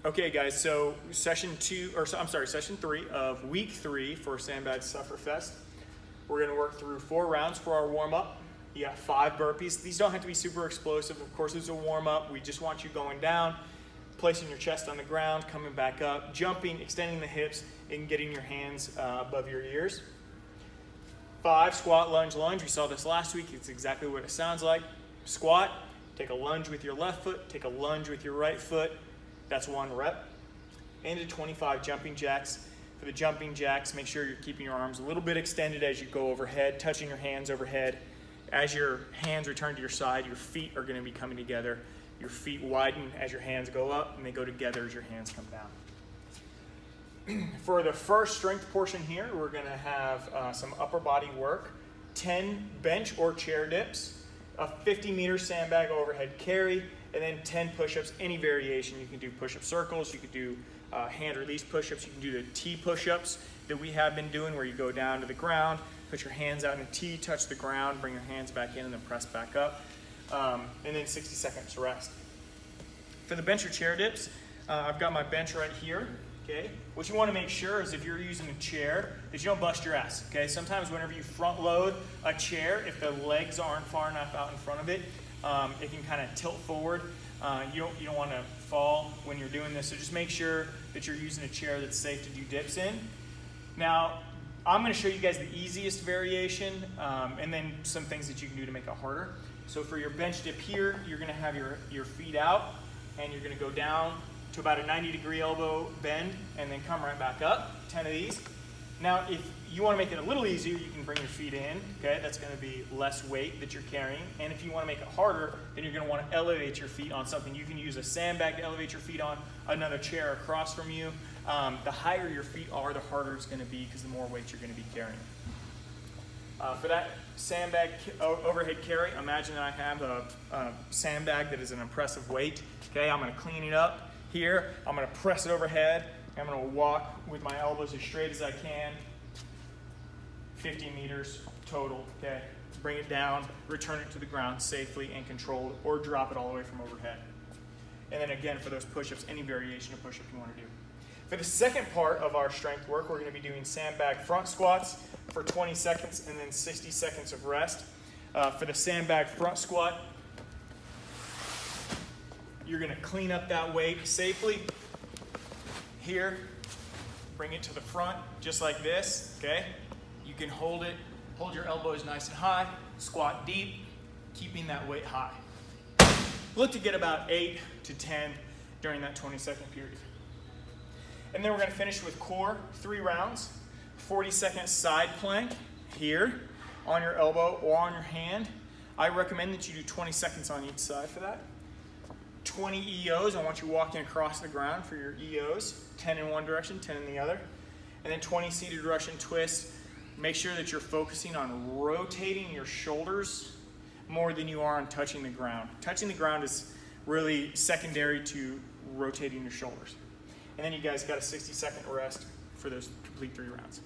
Okay guys, so session 3 of week 3 for Sandbag Sufferfest. We're gonna work through 4 rounds for our warm up. You got 5 burpees. These don't have to be super explosive. Of course, it's a warm up. We just want you going down, placing your chest on the ground, coming back up, jumping, extending the hips, and getting your hands above your ears. 5 squat, lunge, lunge. We saw this last week. It's exactly what it sounds like. Squat, take a lunge with your left foot, take a lunge with your right foot. That's 1 rep. Into 25 jumping jacks. For the jumping jacks, make sure you're keeping your arms a little bit extended as you go overhead, touching your hands overhead. As your hands return to your side, your feet are going to be coming together. Your feet widen as your hands go up, and they go together as your hands come down. For the first strength portion here, we're going to have some upper body work, 10 bench or chair dips, a 50-meter sandbag overhead carry, and then 10 push-ups, any variation. You can do push-up circles, you could do hand release push-ups, you can do the T push-ups that we have been doing where you go down to the ground, put your hands out in a T, touch the ground, bring your hands back in and then press back up, and then 60 seconds rest. For the bench or chair dips, I've got my bench right here, okay? What you wanna make sure is if you're using a chair, that you don't bust your ass, okay? Sometimes whenever you front load a chair, if the legs aren't far enough out in front of it, it can kind of tilt forward. You don't want to fall when you're doing this, so just make sure that you're using a chair that's safe to do dips in. Now, I'm going to show you guys the easiest variation, and then some things that you can do to make it harder. So for your bench dip here, you're going to have your feet out, and you're going to go down to about a 90-degree elbow bend, and then come right back up, 10 of these. Now, if you want to make it a little easier, you can bring your feet in, okay? That's going to be less weight that you're carrying. And if you want to make it harder, then you're going to want to elevate your feet on something. You can use a sandbag to elevate your feet on, another chair across from you. The higher your feet are, the harder it's going to be because the more weight you're going to be carrying. For that sandbag overhead carry, imagine that I have a sandbag that is an impressive weight. Okay, I'm going to clean it up here. I'm going to press it overhead. I'm going to walk with my elbows as straight as I can. 50 meters total, okay? Bring it down, return it to the ground safely and controlled, or drop it all the way from overhead. And then again, for those push-ups, any variation of push-up you want to do. For the second part of our strength work, we're going to be doing sandbag front squats for 20 seconds and then 60 seconds of rest. For the sandbag front squat, you're going to clean up that weight safely. Here, bring it to the front, just like this, okay? You can hold it, hold your elbows nice and high, squat deep, keeping that weight high. Look to get about 8 to 10 during that 20-second period. And then we're gonna finish with core, 3 rounds, 40-second side plank here on your elbow or on your hand. I recommend that you do 20 seconds on each side for that. 20 EOs, I want you walking across the ground for your EOs, 10 in one direction, 10 in the other. And then 20 seated Russian twists. Make sure that you're focusing on rotating your shoulders more than you are on touching the ground. Touching the ground is really secondary to rotating your shoulders. And then you guys got a 60-second rest for those complete 3 rounds.